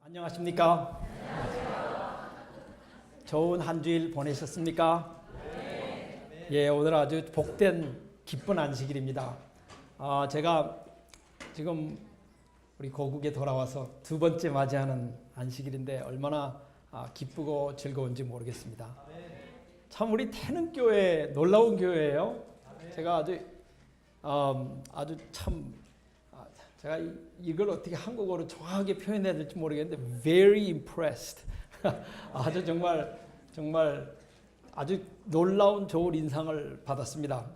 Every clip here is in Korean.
안녕하십니까? 좋은 한 주일 보내셨습니까? 예, 오늘 아주 복된 기쁜 안식일입니다. 제가 지금 우리 고국에 돌아와서 두 번째 맞이하는 안식일인데 얼마나 기쁘고 즐거운지 모르겠습니다. 참 우리 태능교회 놀라운 교회예요. 제가 아주 참 제가 이걸 어떻게 한국어로 정확하게 표현해야 될지 모르겠는데 very impressed. 아주 정말 아주 놀라운 좋은 인상을 받았습니다.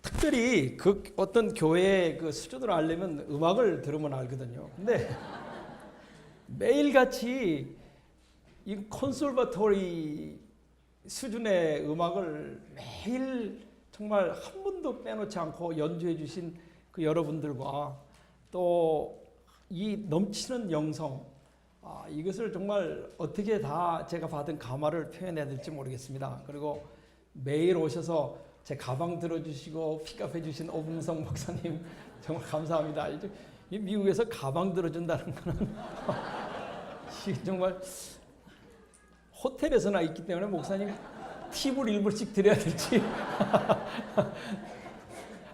특별히 그 어떤 교회의 그 수준을 알려면 음악을 들으면 알거든요. 근데 매일같이 이 콘서바토리 수준의 음악을 매일 정말 한 번도 빼놓지 않고 연주해 주신 그 여러분들과 또 이 넘치는 영성, 이것을 정말 어떻게 다 제가 받은 감화를 표현해야 될지 모르겠습니다. 그리고 매일 오셔서 제 가방 들어주시고 픽업해 주신 오봉성 목사님 정말 감사합니다. 이 미국에서 가방 들어준다는 거는 정말 호텔에서나 있기 때문에 목사님 팁을 일부러씩 드려야 될지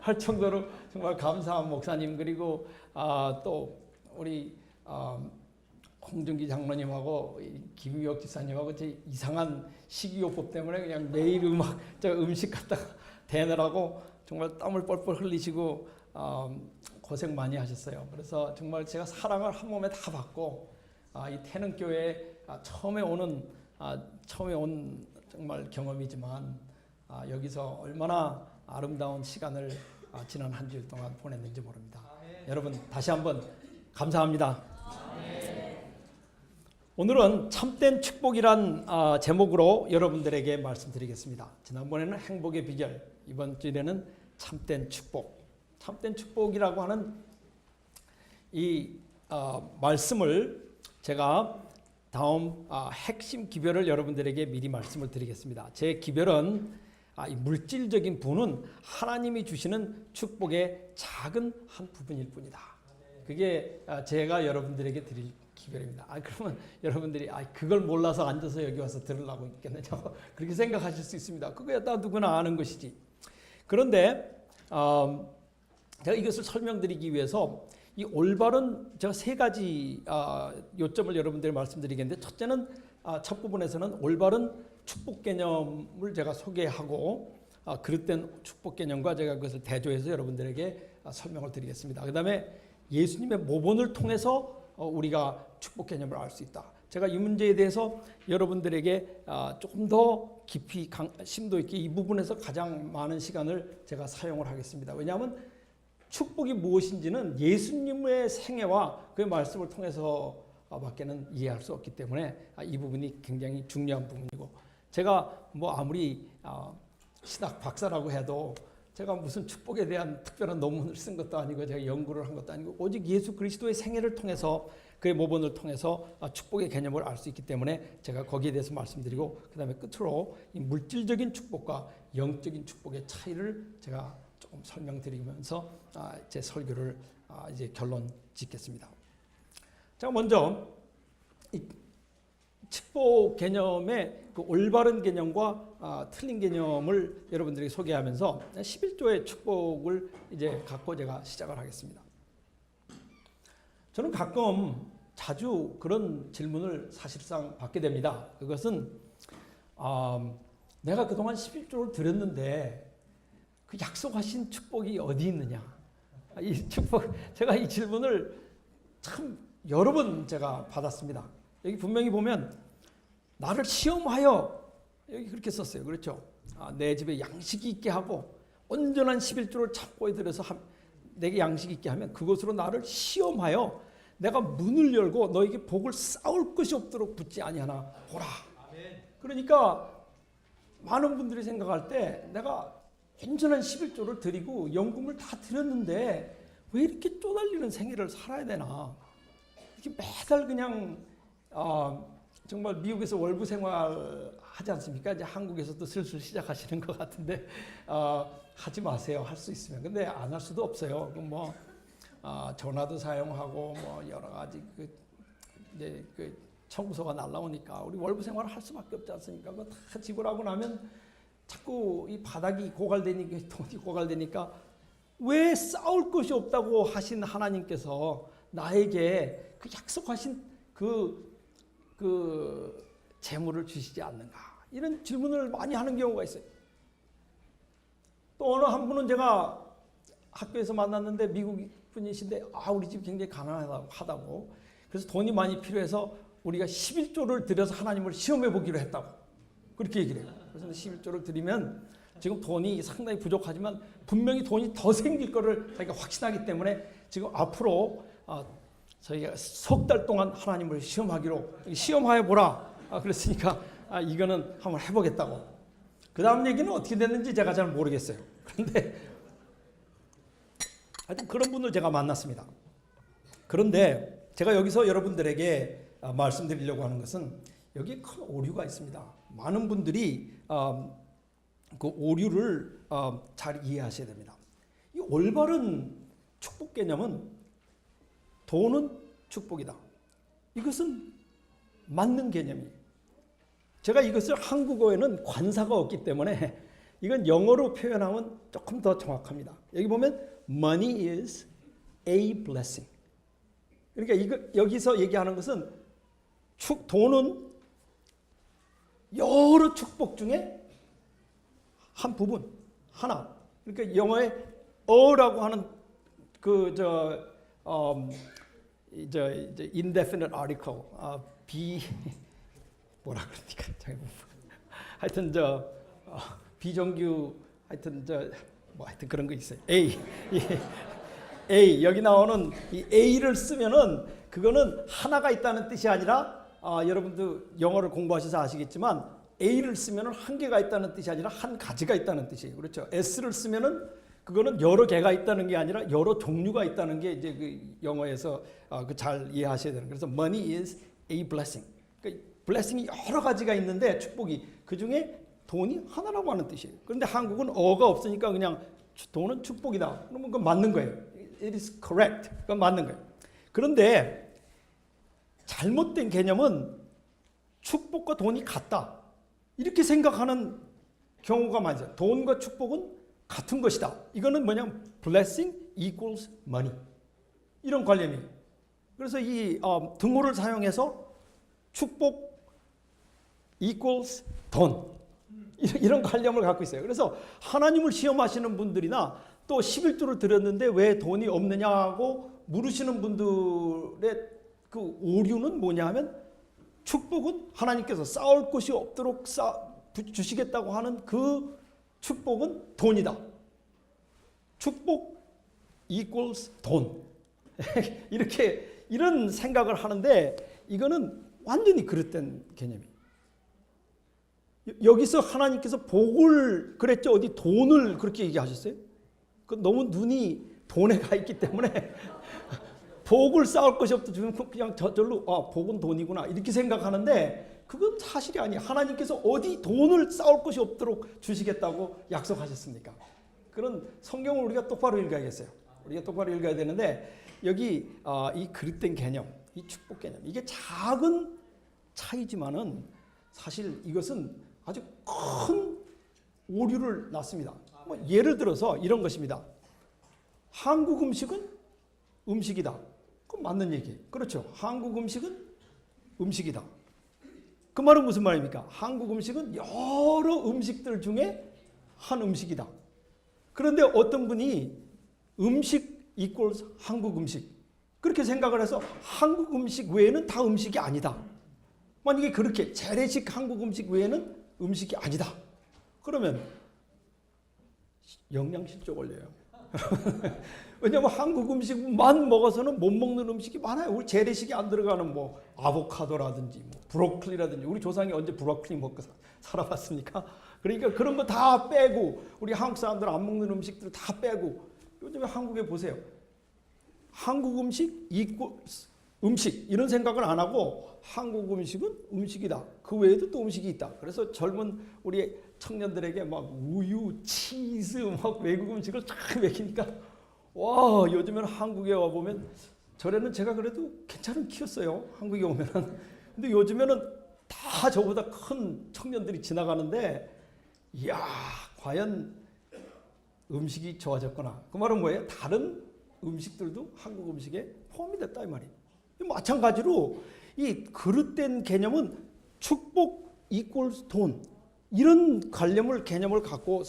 할 정도로 정말 감사한 목사님, 그리고 또 우리 홍준기 장로님하고 김유혁 지사님하고 제 이상한 식이요법 때문에 그냥 매일 음식 갖다가 대느라고 정말 땀을 뻘뻘 흘리시고 고생 많이 하셨어요. 그래서 정말 제가 사랑을 한 몸에 다 받고 이 태능교회에 처음에 온 정말 경험이지만 여기서 얼마나 아름다운 시간을 지난 한 주일 동안 보냈는지 모릅니다. 여러분 다시 한번 감사합니다. 오늘은 참된 축복이란 제목으로 여러분들에게 말씀드리겠습니다. 지난번에는 행복의 비결, 이번 주에는 참된 축복. 참된 축복이라고 하는 이 말씀을 제가 다음 핵심 기별을 여러분들에게 미리 말씀을 드리겠습니다. 제 기별은 이 물질적인 부는 하나님이 주시는 축복의 작은 한 부분일 뿐이다. 그게 제가 여러분들에게 드릴 기별입니다. 그러면 여러분들이 그걸 몰라서 앉아서 여기 와서 들으려고 있겠느냐고 그렇게 생각하실 수 있습니다. 그거야 다 누구나 아는 것이지. 그런데 제가 이것을 설명드리기 위해서 이 올바른 제가 세 가지 요점을 여러분들에게 말씀드리겠는데, 첫째는 첫 부분에서는 올바른 축복 개념을 제가 소개하고 그릇된 축복 개념과 제가 그것을 대조해서 여러분들에게 설명을 드리겠습니다. 그 다음에 예수님의 모본을 통해서 우리가 축복 개념을 알 수 있다. 제가 이 문제에 대해서 여러분들에게 조금 더 깊이 심도 있게 이 부분에서 가장 많은 시간을 제가 사용을 하겠습니다. 왜냐하면 축복이 무엇인지는 예수님의 생애와 그의 말씀을 통해서 밖에는 이해할 수 없기 때문에 이 부분이 굉장히 중요한 부분이고, 제가 뭐 아무리 신학 박사라고 해도 제가 무슨 축복에 대한 특별한 논문을 쓴 것도 아니고 제가 연구를 한 것도 아니고 오직 예수 그리스도의 생애를 통해서 그의 모본을 통해서 축복의 개념을 알 수 있기 때문에 제가 거기에 대해서 말씀드리고, 그 다음에 끝으로 이 물질적인 축복과 영적인 축복의 차이를 제가 조금 설명드리면서 제 설교를 이제 결론 짓겠습니다. 제가 먼저 이 축복 개념의 그 올바른 개념과 틀린 개념을 여러분들에게 소개하면서 11조의 축복을 이제 갖고 제가 시작을 하겠습니다. 저는 가끔 자주 그런 질문을 사실상 받게 됩니다. 그것은 내가 그동안 11조를 드렸는데 그 약속하신 축복이 어디 있느냐. 이 축복, 제가 이 질문을 참 여러 번 제가 받았습니다. 여기 분명히 보면 나를 시험하여, 여기 그렇게 썼어요. 그렇죠? 내 집에 양식이 있게 하고 온전한 11조를 창고에 들여서 내게 양식이 있게 하면 그것으로 나를 시험하여 내가 문을 열고 너에게 복을 쌓을 것이 없도록 붙지 아니하나 보라. 그러니까 많은 분들이 생각할 때 내가 온전한 11조를 드리고 연금을 다 드렸는데 왜 이렇게 쪼달리는 생애를 살아야 되나. 이렇게 매달 그냥 정말 미국에서 월부 생활 하지 않습니까? 이제 한국에서도 슬슬 시작하시는 것 같은데 하지 마세요. 할 수 있으면. 근데 안 할 수도 없어요. 전화도 사용하고 뭐 여러 가지 이제 그 청구서가 날라오니까 우리 월부 생활을 할 수밖에 없지 않습니까? 그거 다 지불하고 나면 자꾸 이 바닥이 고갈되니까 돈이 고갈되니까 왜 싸울 것이 없다고 하신 하나님께서 나에게 그 약속하신 그 재물을 주시지 않는가? 이런 질문을 많이 하는 경우가 있어요. 또 어느 한 분은 제가 학교에서 만났는데 미국 분이신데 우리 집 굉장히 가난하다고 그래서 돈이 많이 필요해서 우리가 11조를 들여서 하나님을 시험해 보기로 했다고 그렇게 얘기를 해요. 그래서 11조를 드리면 지금 돈이 상당히 부족하지만 분명히 돈이 더 생길 거를 자기가 확신하기 때문에 지금 앞으로 저희가 석 달 동안 하나님을 시험하여 보라 그랬으니까 이거는 한번 해보겠다고. 그 다음 얘기는 어떻게 됐는지 제가 잘 모르겠어요. 그런데 하여튼 그런 분을 제가 만났습니다. 그런데 제가 여기서 여러분들에게 말씀드리려고 하는 것은 여기에 큰 오류가 있습니다. 많은 분들이 그 오류를 잘 이해하셔야 됩니다. 이 올바른 축복 개념은 돈은 축복이다. 이것은 맞는 개념이에요. 제가 이것을 한국어에는 관사가 없기 때문에 이건 영어로 표현하면 조금 더 정확합니다. 여기 보면 money is a blessing. 그러니까 여기서 얘기하는 것은 돈은 여러 축복 중에 한 부분, 하나. 그러니까 영어에 어라고 하는 indefinite article, 뭐라 그러니까 하여튼 비정규 하여튼 하여튼 그런 거 있어요. A 여기 나오는 이 A를 쓰면은 그거는 하나가 있다는 뜻이 아니라 여러분도 영어를 공부하셔서 아시겠지만 A를 쓰면은 한 개가 있다는 뜻이 아니라 한 가지가 있다는 뜻이에요. 그렇죠? S를 쓰면은 그거는 여러 개가 있다는 게 아니라 여러 종류가 있다는 게 이제 그 영어에서 잘 이해하셔야 되는. 그래서 money is a blessing. 그러니까 blessing이 여러 가지가 있는데 축복이 그 중에 돈이 하나라고 하는 뜻이에요. 그런데 한국은 어가 없으니까 그냥 돈은 축복이다. 그러면 그건 맞는 거예요. It is correct. 그건 맞는 거예요. 그런데 잘못된 개념은 축복과 돈이 같다. 이렇게 생각하는 경우가 많아요. 돈과 축복은 같은 것이다. 이거는 뭐냐면 blessing equals money. 이런 관념이에요. 그래서 이 등호를 사용해서 축복 equals 돈. 이런 관념을 갖고 있어요. 그래서 하나님을 시험하시는 분들이나 또 11조를 드렸는데 왜 돈이 없느냐고 물으시는 분들의 그 오류는 뭐냐 하면 축복은 하나님께서 싸울 것이 없도록 주시겠다고 하는 그 축복은 돈이다. 축복 equals 돈. 이런 생각을 하는데 이거는 완전히 그릇된 개념이에요. 여기서 하나님께서 복을 그랬죠. 어디 돈을 그렇게 얘기하셨어요? 그 너무 눈이 돈에 가 있기 때문에 복을 쌓을 것이 없다 주면 그냥 저절로 복은 돈이구나 이렇게 생각하는데 그건 사실이 아니에요. 하나님께서 어디 돈을 쌓을 것이 없도록 주시겠다고 약속하셨습니까? 그런 성경을 우리가 똑바로 읽어야겠어요. 우리가 똑바로 읽어야 되는데 여기 이 그릇된 개념, 이 축복 개념 이게 작은 차이지만은 사실 이것은 아주 큰 오류를 낳습니다. 예를 들어서 이런 것입니다. 한국 음식은 음식이다. 그건 맞는 얘기예요. 그렇죠. 한국 음식은 음식이다. 그 말은 무슨 말입니까? 한국 음식은 여러 음식들 중에 한 음식이다. 그런데 어떤 분이 음식 equals 한국 음식 그렇게 생각을 해서 한국 음식 외에는 다 음식이 아니다. 만약에 그렇게 재래식 한국 음식 외에는 음식이 아니다. 그러면 영양실조 걸려요. 왜냐하면 한국 음식만 먹어서는 못 먹는 음식이 많아요. 우리 재래식이 안 들어가는 뭐 아보카도라든지 뭐 브로콜리라든지 우리 조상이 언제 브로콜리 먹고 살아봤습니까? 그러니까 그런 거 다 빼고 우리 한국 사람들 안 먹는 음식들 다 빼고 요즘에 한국에 보세요. 한국 음식 음식 이런 생각을 안 하고 한국 음식은 음식이다. 그 외에도 또 음식이 있다. 그래서 젊은 우리 청년들에게 막 우유, 치즈, 막 외국 음식을 쫙 먹이니까 와 요즘에는 한국에 와 보면 전에는 제가 그래도 괜찮은 키였어요. 한국에 오면은. 근데 요즘에는 다 저보다 큰 청년들이 지나가는데, 이야, 과연 음식이 좋아졌구나. 그 말은 뭐예요? 다른 음식들도 한국 음식에 포함이 됐다 이 말이에요. 마찬가지로 이 그릇된 개념은 축복 이꼴 돈, 이런 개념을 갖고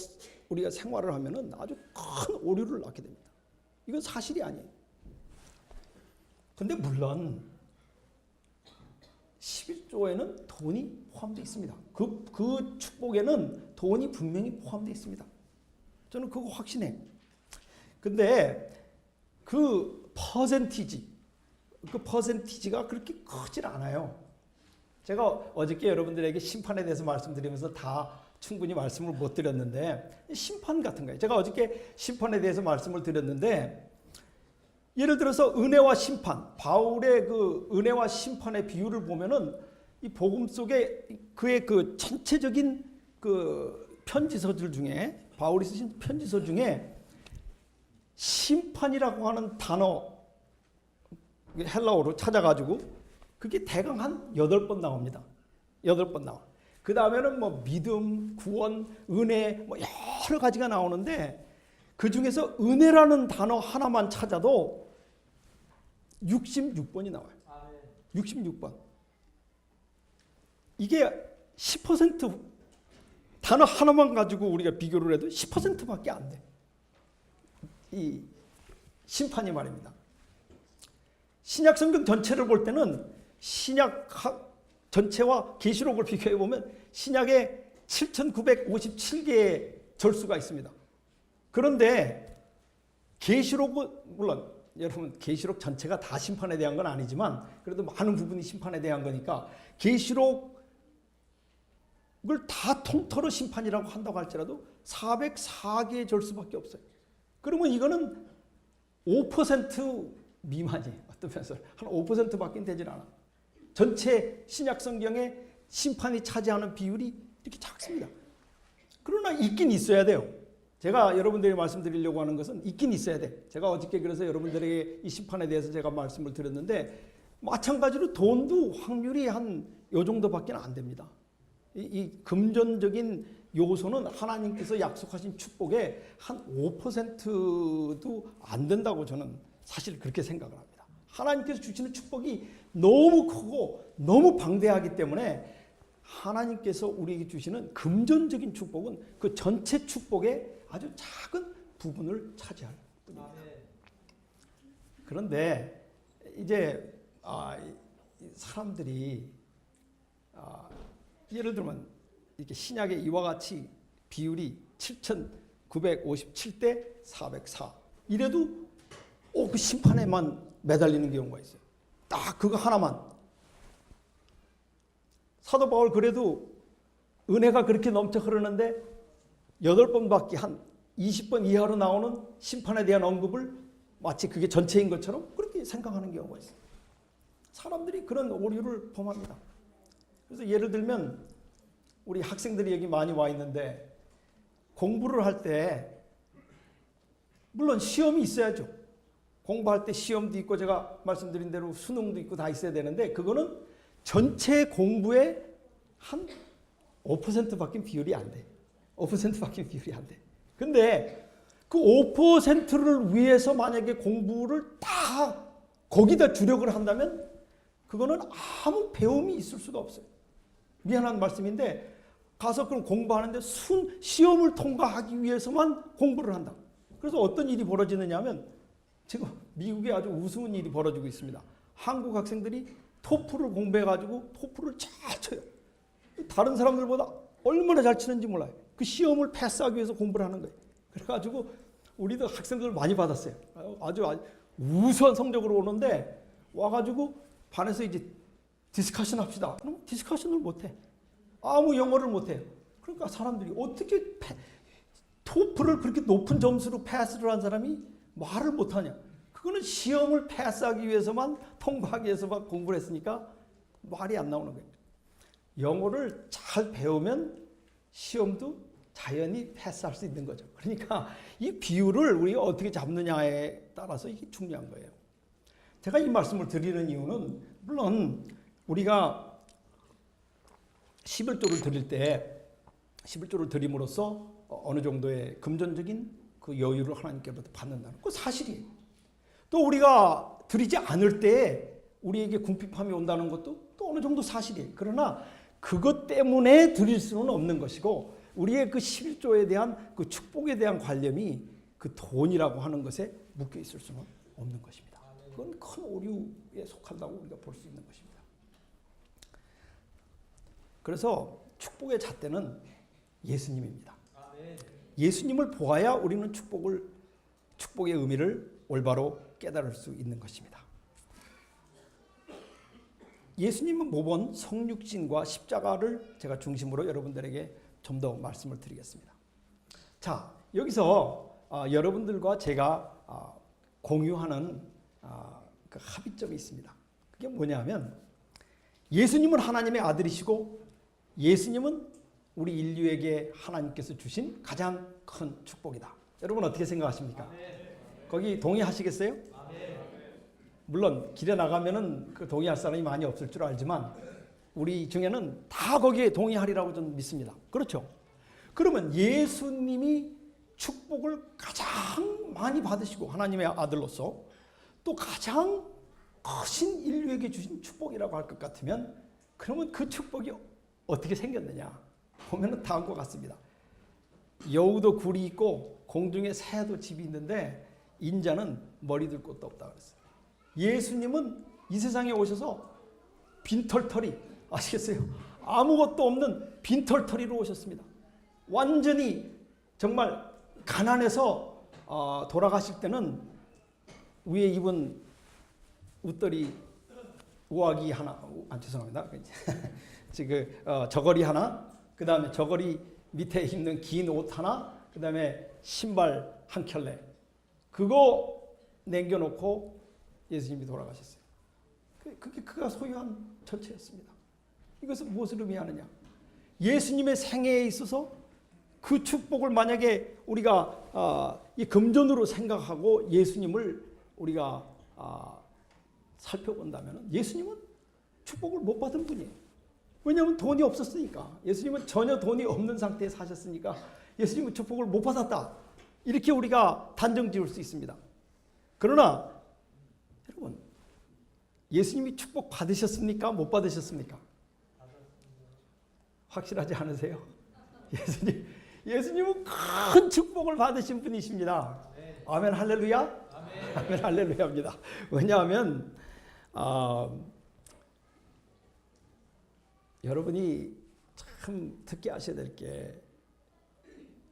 우리가 생활을 하면은 아주 큰 오류를 낳게 됩니다. 이건 사실이 아니에요. 근데 물론 11조에는 돈이 포함되어 있습니다. 그 축복에는 돈이 분명히 포함되어 있습니다. 저는 그거 확신해요. 근데 그 퍼센티지가 그렇게 크질 않아요. 제가 어저께 여러분들에게 심판에 대해서 말씀드리면서 다 충분히 말씀을 못 드렸는데, 심판 같은 거예요. 제가 어저께 심판에 대해서 말씀을 드렸는데, 예를 들어서 은혜와 심판, 바울의 그 은혜와 심판의 비유를 보면은 이 복음 속에 그의 그 전체적인 그 편지서들 중에, 바울이 쓰신 편지서 중에 심판이라고 하는 단어 헬라어로 찾아가지고 그게 대강 한 8번 나옵니다. 8번 나와. 그 다음에는 뭐 믿음, 구원, 은혜 뭐 여러 가지가 나오는데, 그 중에서 은혜라는 단어 하나만 찾아도 66번이 나와요. 66번. 이게 10% 단어 하나만 가지고 우리가 비교를 해도 10%밖에 안 돼. 이 심판이 말입니다. 신약 성경 전체를 볼 때는 신약 전체와 계시록을 비교해 보면 신약에 7,957개의 절수가 있습니다. 그런데 계시록은 물론 여러분 계시록 전체가 다 심판에 대한 건 아니지만 그래도 많은 부분이 심판에 대한 거니까 계시록을 다 통틀어 심판이라고 한다고 할지라도 404개의 절수밖에 없어요. 그러면 이거는 5% 미만이에요. 어떤 면에서 한 5%밖에 되질 않아. 전체 신약 성경의 심판이 차지하는 비율이 이렇게 작습니다. 그러나 있긴 있어야 돼요. 제가 여러분들에게 말씀드리려고 하는 것은 있긴 있어야 돼. 제가 어저께 그래서 여러분들에게 이 심판에 대해서 제가 말씀을 드렸는데, 마찬가지로 돈도 확률이 한 요 정도밖에 안 됩니다. 이 금전적인 요소는 하나님께서 약속하신 축복에 한 5%도 안 된다고 저는 사실 그렇게 생각을 합니다. 하나님께서 주시는 축복이 너무 크고 너무 방대하기 때문에 하나님께서 우리에게 주시는 금전적인 축복은 그 전체 축복의 아주 작은 부분을 차지할 뿐입니다. 그런데 이제 사람들이 예를 들면 이렇게 신약에 이와 같이 비율이 7,957대 404 이래도 그 심판에만 매달리는 경우가 있어요. 딱 그거 하나만. 사도 바울 그래도 은혜가 그렇게 넘쳐 흐르는데 8번밖에 한 20번 이하로 나오는 심판에 대한 언급을 마치 그게 전체인 것처럼 그렇게 생각하는 경우가 있어요. 사람들이 그런 오류를 범합니다. 그래서 예를 들면 우리 학생들이 여기 많이 와 있는데 공부를 할 때 물론 시험이 있어야죠. 공부할 때 시험도 있고 제가 말씀드린 대로 수능도 있고 다 있어야 되는데 그거는 전체 공부의 한 5%밖에 비율이 안 돼. 5%밖에 비율이 안 돼. 근데 그 5%를 위해서 만약에 공부를 다 거기다 주력을 한다면 그거는 아무 배움이 있을 수가 없어요. 미안한 말씀인데 가서 그럼 공부하는데 시험을 통과하기 위해서만 공부를 한다. 그래서 어떤 일이 벌어지느냐 하면 지금 미국에 아주 우스운 일이 벌어지고 있습니다. 한국 학생들이 토플을 공부해가지고 토플을 잘 쳐요. 다른 사람들보다 얼마나 잘 치는지 몰라요. 그 시험을 패스하기 위해서 공부를 하는 거예요. 그래가지고 우리도 학생들을 많이 받았어요. 아주 우수한 성적으로 오는데 와가지고 반에서 이제 디스커션 합시다. 그럼 디스커션을 못해. 아무 영어를 못해요. 그러니까 사람들이 어떻게 토플을 그렇게 높은 점수로 패스를 한 사람이 말을 못하냐. 그거는 시험을 패스하기 위해서만 통과하기 위해서만 공부를 했으니까 말이 안 나오는 거예요. 영어를 잘 배우면 시험도 자연히 패스할 수 있는 거죠. 그러니까 이 비율을 우리가 어떻게 잡느냐에 따라서 이게 중요한 거예요. 제가 이 말씀을 드리는 이유는 물론 우리가 11조를 드릴 때 11조를 드림으로써 어느 정도의 금전적인 그 여유를 하나님께로부터 받는다는 그 사실이에요. 또 우리가 드리지 않을 때 우리에게 궁핍함이 온다는 것도 또 어느 정도 사실이에요. 그러나 그것 때문에 드릴 수는 없는 것이고 우리의 그 11조에 대한 그 축복에 대한 관념이 그 돈이라고 하는 것에 묶여 있을 수는 없는 것입니다. 그건 큰 오류에 속한다고 우리가 볼 수 있는 것입니다. 그래서 축복의 잣대는 예수님입니다. 예수님을 보아야 우리는 축복의 의미를 올바로 깨달을 수 있는 것입니다. 예수님은 모본 성육신과 십자가를 제가 중심으로 여러분들에게 좀 더 말씀을 드리겠습니다. 자, 여기서 여러분들과 제가 공유하는 그 합의점이 있습니다. 그게 뭐냐면 예수님은 하나님의 아들이시고 예수님은 우리 인류에게 하나님께서 주신 가장 큰 축복이다. 여러분 어떻게 생각하십니까? 거기 동의하시겠어요? 물론 길에 나가면은 그 동의할 사람이 많이 없을 줄 알지만 우리 중에는 다 거기에 동의하리라고 저는 믿습니다. 그렇죠? 그러면 예수님이 축복을 가장 많이 받으시고 하나님의 아들로서 또 가장 크신 인류에게 주신 축복이라고 할 것 같으면 그러면 그 축복이 어떻게 생겼느냐 보면 다음과 같습니다. 여우도 굴이 있고 공중에 새도 집이 있는데 인자는 머리 둘 곳도 없다 그랬어요. 예수님은 이 세상에 오셔서 빈털터리 아시겠어요? 아무것도 없는 빈털터리로 오셨습니다. 완전히 정말 가난해서 돌아가실 때는 위에 입은 웃더리 우아기 하나, 죄송합니다. 지금 저고리 하나, 그 다음에 저고리 밑에 입는 긴 옷 하나, 그 다음에 신발 한 켤레, 그거 남겨놓고 예수님이 돌아가셨어요. 그게 그가 소유한 전체였습니다. 이것은 무엇을 의미하느냐? 예수님의 생애에 있어서 그 축복을 만약에 우리가 이 금전으로 생각하고 예수님을 우리가 살펴본다면 예수님은 축복을 못 받은 분이에요. 왜냐하면 돈이 없었으니까. 예수님은 전혀 돈이 없는 상태에 사셨으니까 예수님은 축복을 못 받았다. 이렇게 우리가 단정 지을 수 있습니다. 그러나 여러분 예수님이 축복 받으셨습니까? 못 받으셨습니까? 확실하지 않으세요? 예수님은 큰 축복을 받으신 분이십니다. 아멘 할렐루야? 아멘 할렐루야입니다. 왜냐하면 여러분이 참 특이하셔야 될 게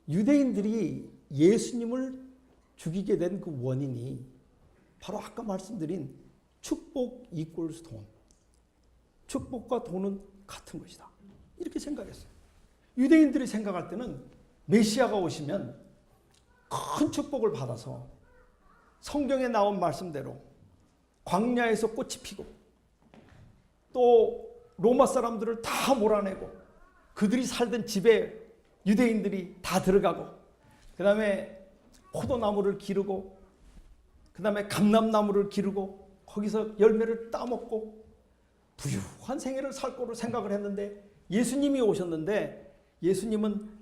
유대인들이 예수님을 죽이게 된 그 원인이 바로 아까 말씀드린 축복 이꼴스 돈. 축복과 돈은 같은 것이다. 이렇게 생각했어요. 유대인들이 생각할 때는 메시아가 오시면 큰 축복을 받아서 성경에 나온 말씀대로 광야에서 꽃이 피고 또 로마 사람들을 다 몰아내고 그들이 살던 집에 유대인들이 다 들어가고 그 다음에 포도나무를 기르고 그 다음에 감람나무를 기르고 거기서 열매를 따먹고 부유한 생애를 살 거로 생각을 했는데 예수님이 오셨는데 예수님은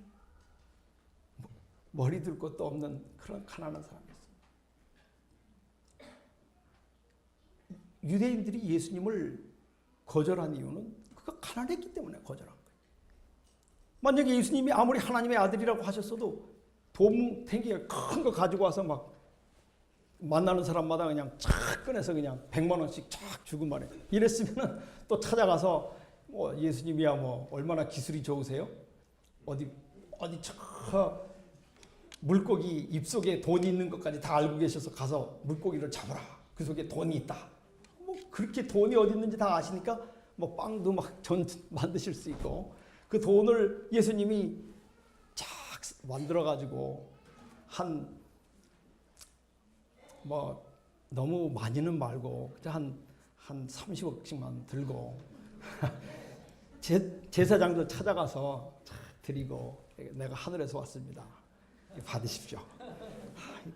머리 둘 것도 없는 그런 가난한 사람이었어요. 유대인들이 예수님을 거절한 이유는 그가 가난했기 때문에 거절한 거예요. 만약에 예수님이 아무리 하나님의 아들이라고 하셨어도 돈 탱기가 큰 거 가지고 와서 막 만나는 사람마다 그냥 쫙 꺼내서 그냥 100만 원씩 쫙 주고 말이에요. 이랬으면 또 찾아가서 뭐 예수님이야 뭐 얼마나 기술이 좋으세요? 어디 저 물고기 입속에 돈이 있는 것까지 다 알고 계셔서 가서 물고기를 잡아라. 그 속에 돈이 있다. 뭐 그렇게 돈이 어디 있는지 다 아시니까 뭐 빵도 막 전 만드실 수 있고 그 돈을 예수님이 쫙 만들어 가지고 한 뭐 너무 많이는 말고 한 30억씩만 들고 제사장도 찾아가서 드리고 내가 하늘에서 왔습니다. 받으십시오.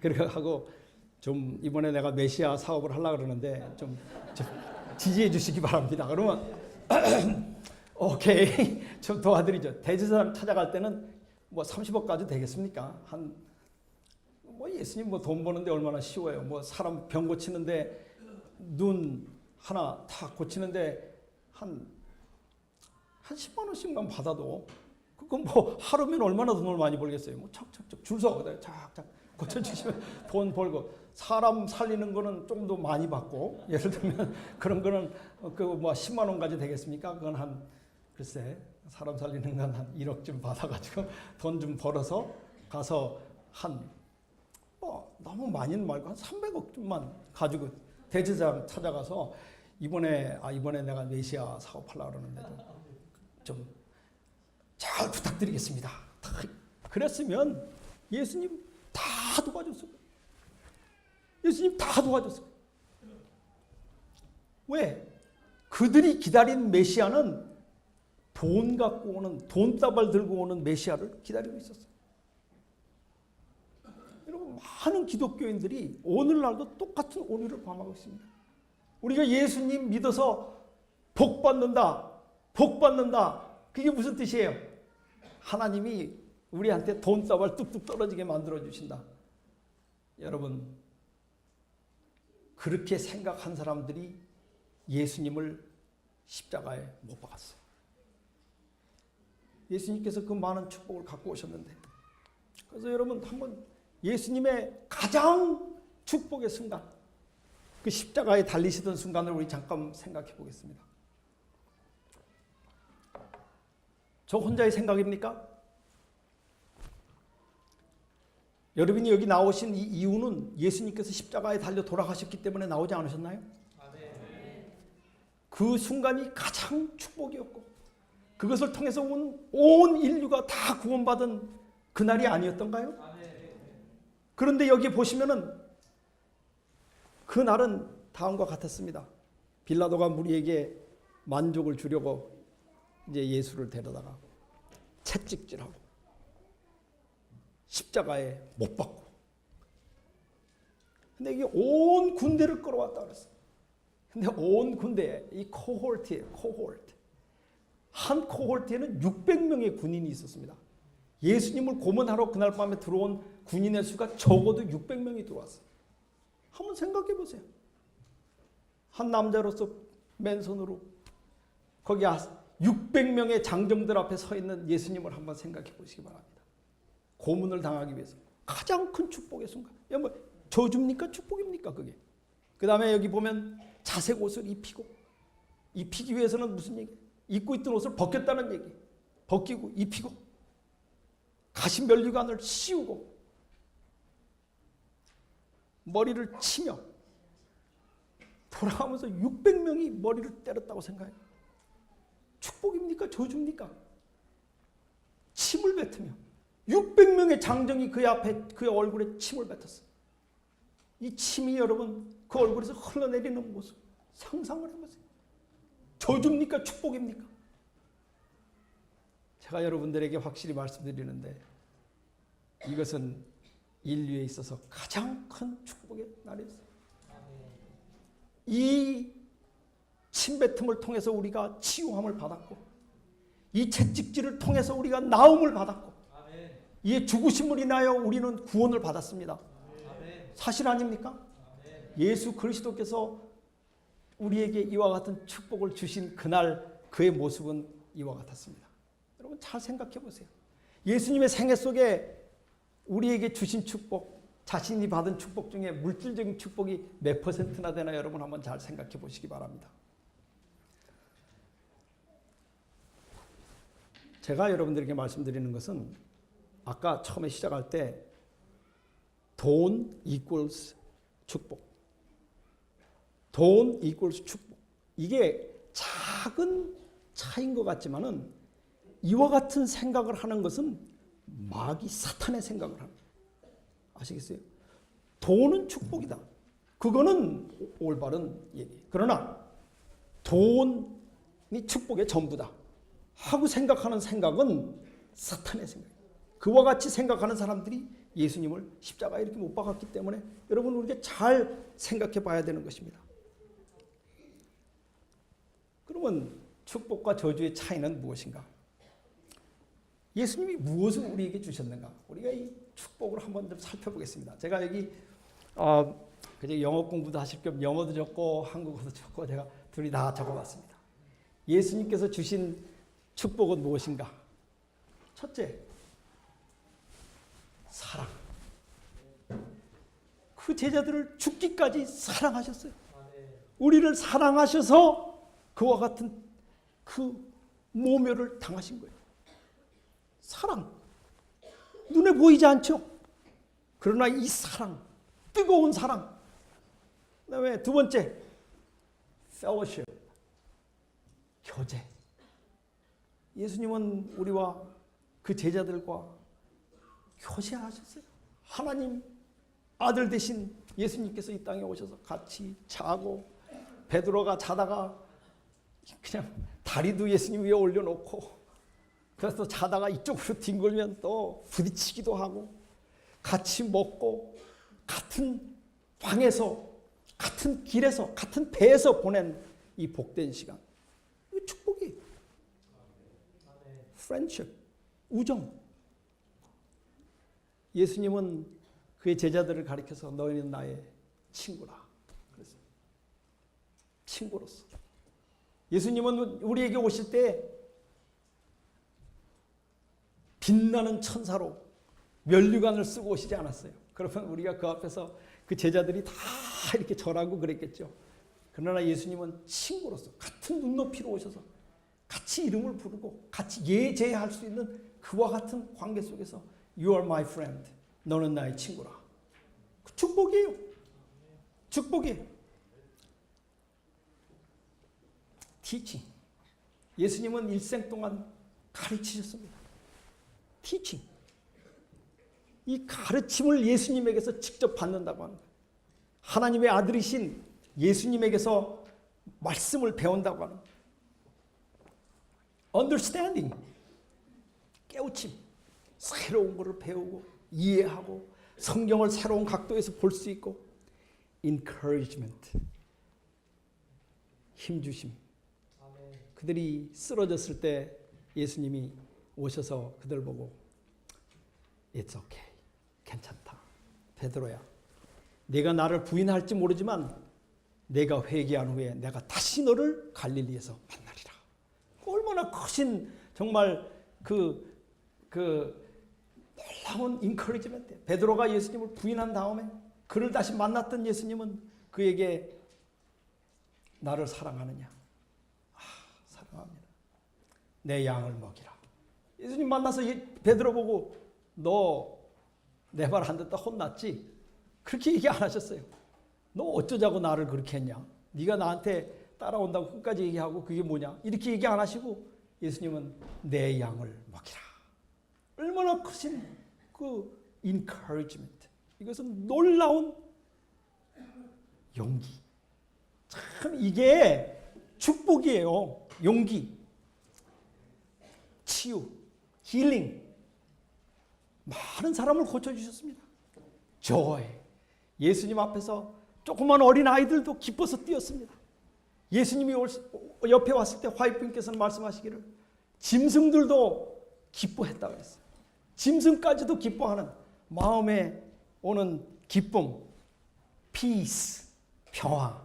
그렇게 하고 좀 이번에 내가 메시아 사업을 하려고 그러는데 좀 지지해 주시기 바랍니다. 그러면 오케이 좀 도와드리죠. 대제사장 찾아갈 때는 뭐 30억까지 되겠습니까? 뭐 예수님 뭐 돈 버는데 얼마나 쉬워요. 뭐 사람 병 고치는데 눈 하나 다 고치는데 한 10만 원씩만 받아도 그건 뭐 하루면 얼마나 돈을 많이 벌겠어요. 뭐 척척척 줄 서거든요. 착착 고쳐주시면 돈 벌고 사람 살리는 거는 좀 더 많이 받고 예를 들면 그런 거는 그 뭐 10만 원까지 되겠습니까? 그건 한 글쎄 사람 살리는 건 한 1억쯤 받아가지고 돈 좀 벌어서 가서 너무 많이는 말고 한 300억쯤만 가지고 대제사장 찾아가서 이번에 내가 메시아 사업하려고 그러는데 좀 잘 부탁드리겠습니다. 그랬으면 예수님 다 도와줬어요. 예수님 다 도와줬어요. 왜? 그들이 기다린 메시아는 돈 갖고 오는, 돈다발 들고 오는 메시아를 기다리고 있었어요. 여러분, 많은 기독교인들이 오늘날도 똑같은 오류를 범하고 있습니다. 우리가 예수님 믿어서 복 받는다. 그게 무슨 뜻이에요? 하나님이 우리한테 돈다발 뚝뚝 떨어지게 만들어주신다. 여러분, 그렇게 생각한 사람들이 예수님을 십자가에 못 박았어요. 예수님께서 그 많은 축복을 갖고 오셨는데, 그래서 여러분 한번 예수님의 가장 축복의 순간, 그 십자가에 달리시던 순간을 우리 잠깐 생각해 보겠습니다. 저 혼자의 생각입니까? 여러분이 여기 나오신 이 이유는 예수님께서 십자가에 달려 돌아가셨기 때문에 나오지 않으셨나요? 그 순간이 가장 축복이었고 그것을 통해서 온 인류가 다 구원받은 그날이 아니었던가요? 그런데 여기 보시면은 그날은 다음과 같았습니다. 빌라도가 무리에게 만족을 주려고 이제 예수를 데려다가 채찍질하고 십자가에 못 박고. 근데 이게 온 군대를 끌어왔다 그랬어요. 근데 온 군대에 이 코홀트예요. 한 코홀트에는 600명의 군인이 있었습니다. 예수님을 고문하러 그날 밤에 들어온 군인의 수가 적어도 600명이 들어왔어요. 한번 생각해 보세요. 한 남자로서 맨손으로 거기 600명의 장정들 앞에 서 있는 예수님을 한번 생각해 보시기 바랍니다. 고문을 당하기 위해서 가장 큰 축복의 순간. 뭐 저주입니까? 축복입니까? 그게. 그 다음에 여기 보면 자색 옷을 입히기 위해서는 무슨 얘기? 입고 있던 옷을 벗겼다는 얘기. 벗기고 입히고 가시 면류관을 씌우고 머리를 치며 돌아가면서 600명이 머리를 때렸다고 생각해요. 축복입니까? 저주입니까? 침을 뱉으며 600명의 장정이 그의 앞에 그의 얼굴에 침을 뱉었어요. 이 침이 여러분 그 얼굴에서 흘러내리는 모습 상상을 해보세요. 저주입니까? 축복입니까? 제가 여러분들에게 확실히 말씀드리는데 이것은 인류에 있어서 가장 큰 축복의 날이었어요. 이 침뱉음을 통해서 우리가 치유함을 받았고 이 채찍질을 통해서 우리가 나음을 받았고 이 죽으심을 인하여 우리는 구원을 받았습니다. 사실 아닙니까? 예수 그리스도께서 우리에게 이와 같은 축복을 주신 그날 그의 모습은 이와 같았습니다. 여러분 잘 생각해 보세요. 예수님의 생애 속에 우리에게 주신 축복, 자신이 받은 축복 중에 물질적인 축복이 몇 %나 되나 여러분 한번 잘 생각해 보시기 바랍니다. 제가 여러분들에게 말씀드리는 것은 아까 처음에 시작할 때 돈 equals 축복. 돈 equals 축복. 이게 작은 차이인 것 같지만은 이와 같은 생각을 하는 것은 마귀 사탄의 생각을 합니다. 아시겠어요? 돈은 축복이다. 그거는 올바른 얘기. 그러나 돈이 축복의 전부다 하고 생각하는 생각은 사탄의 생각. 그와 같이 생각하는 사람들이 예수님을 십자가에 이렇게 못 박았기 때문에 여러분 우리가 잘 생각해 봐야 되는 것입니다. 그러면 축복과 저주의 차이는 무엇인가? 예수님이 무엇을 우리에게 주셨는가? 우리가 이 축복을 한번 좀 살펴보겠습니다. 제가 여기 그저 영어 공부도 하실 겸 영어도 적고 한국어도 적고 제가 둘이 다 적어봤습니다. 예수님께서 주신 축복은 무엇인가? 첫째, 사랑. 그 제자들을 죽기까지 사랑하셨어요. 우리를 사랑하셔서 그와 같은 그 모멸을 당하신 거예요. 사랑. 눈에 보이지 않죠? 그러나 이 사랑, 뜨거운 사랑. 그다음에 두 번째, fellowship. 교제. 예수님은 우리와 그 제자들과 교제하셨어요. 하나님 아들 되신 예수님께서 이 땅에 오셔서 같이 자고 베드로가 자다가 그냥 다리도 예수님 위에 올려놓고 그래서 자다가 이쪽으로 뒹굴면 또 부딪히기도 하고 같이 먹고 같은 방에서 같은 길에서 같은 배에서 보낸 이 복된 시간. 이 축복이 friendship, 우정. 예수님은 그의 제자들을 가리켜서 너희는 나의 친구라. 그랬어요. 친구로서. 예수님은 우리에게 오실 때 빛나는 천사로 면류관을 쓰고 오시지 않았어요. 그러면 우리가 그 앞에서 그 제자들이 다 이렇게 절하고 그랬겠죠. 그러나 예수님은 친구로서 같은 눈높이로 오셔서 같이 이름을 부르고 같이 예제할 수 있는 그와 같은 관계 속에서 You are my friend. 너는 나의 친구라. 그 축복이에요. 축복이에요. Teaching. 예수님은 일생 동안 가르치셨습니다. Teaching. 이 가르침을 예수님에게서 직접 받는다고 하는 거예요. 하나님의 아들이신 예수님에게서 말씀을 배운다고 하는 거예요. Understanding. 깨우침. 새로운 것을 배우고 이해하고 성경을 새로운 각도에서 볼 수 있고 encouragement. 힘주심. 그들이 쓰러졌을 때 예수님이 오셔서 그들 보고 It's okay. 괜찮다. 베드로야. 네가 나를 부인할지 모르지만 내가 회개한 후에 내가 다시 너를 갈릴리에서 만나리라. 얼마나 크신 정말 그 놀라운 인커리지먼트. 베드로가 예수님을 부인한 다음에 그를 다시 만났던 예수님은 그에게 나를 사랑하느냐? 사랑합니다. 내 양을 먹이라. 예수님 만나서 베드로 보고 너 내 말 안 듣다 혼났지? 그렇게 얘기 안 하셨어요. 너 어쩌자고 나를 그렇게 했냐? 네가 나한테 따라온다고 끝까지 얘기하고 그게 뭐냐? 이렇게 얘기 안 하시고 예수님은 내 양을 먹이라. 얼마나 크신 그 encouragement. 이것은 놀라운 용기. 참 이게 축복이에요. 용기. 치유, 힐링. 많은 사람을 고쳐주셨습니다. joy. 예수님 앞에서 조그만 어린 아이들도 기뻐서 뛰었습니다. 예수님이 옆에 왔을 때 화이트분께서는 말씀하시기를 짐승들도 기뻐했다고 했어요. 짐승까지도 기뻐하는 마음에 오는 기쁨, peace, 평화.